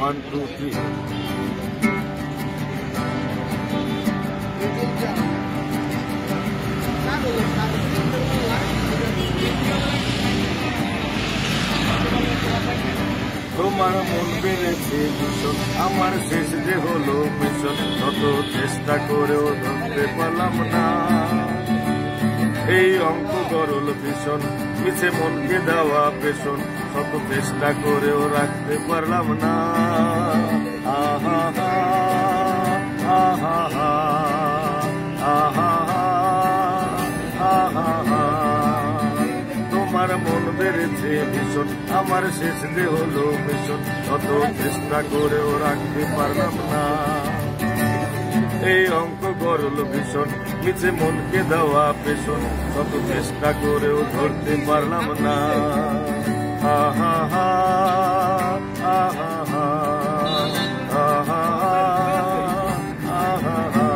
1 2 3 তোমার মন বেড়েছে ভীষণ, আমার শেষ যে হলো ভীষণ, কত চেষ্টা করেও ধরতে পারলাম না। এই অঙ্ক গরল ভীষণ, মিছে মনকে দেওয়া পেছন, কত চেষ্টা করেও রাখতে পারলাম না। আহা হা আহা হা আহা আহা হা। তোমার মন বেড়েছে ভীষণ, আমার শেষ যে হলো ভীষণ, কত চেষ্টা করেও রাখতে পারলাম না। এই অঙ্ক গরল ভীষণ, মিছে মনকে দেওয়া পেছন, কত চেষ্টা করেও ধরতে পারলাম না। আহা হা আহা হা আহা আহা হা।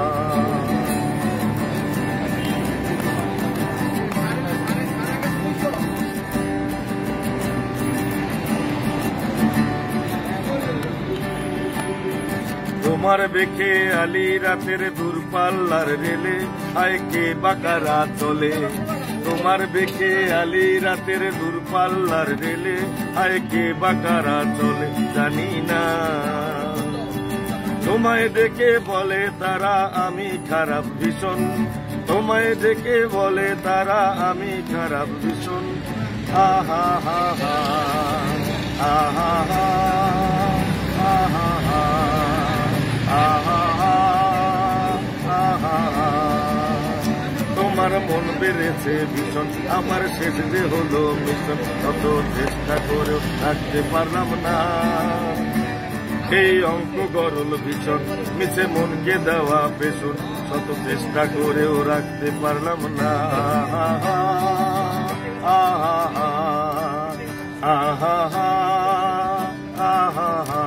তোমার বেখে আলি রাতের দূরপাল্লার রেলে, আয় কে বাঁকারা চলে। তোমার বেখে আলি রাতের দূরপাল্লার রেলে, আয় কে বাঁকারা চলে জানি না। তোমায় দেখে বলে তারা আমি খারাপ ভীষণ, তোমায় দেখে বলে তারা আমি খারাপ ভীষণ। আহা হা হা আহা হা আহা হা আহা আহা। তোমার মন বেড়েছে ভীষণ, আমার শেষ যে হলো মিশন, কত চেষ্টা করেও রাখতে পারলাম না। এই অঙ্ক গরল ভীষণ, মিছে মনকে দেওয়া পেছন, কত চেষ্টা করেও রাখতে পারলাম না। আহা আহা আহা আহা আহা।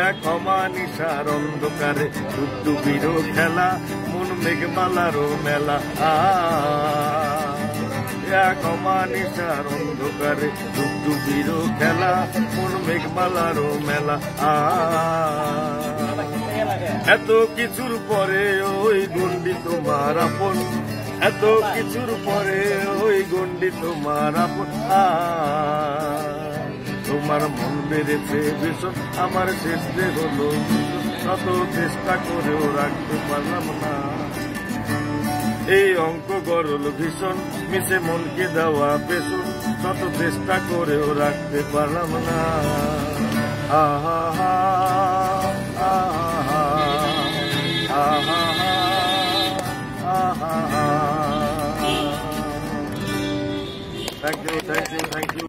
এক অমানিসার অন্ধকারে ডুবডুবির খেলা, মন মেঘমালারও মেলা। এক অমানিসার অন্ধকারে ডুবডুবির খেলা, মন মেঘমালারও মেলা। এত কিছুর পরে ওই গন্ডি তোমার আপন, এত কিছুর পরে ওই গন্ডি তোমার আপন। তোমার মন বেড়েছে ভীষণ, আমার শেষ যে হলো কত চেষ্টা করেও রাখতে পারলাম না। এই অঙ্ক গরল ভীষণ, মিছে মনকে দেওয়া পেছন, কত চেষ্টা করেও রাখতে পারলাম না। আহা হা আহা আহা আহা। Thank you, thank you, thank you.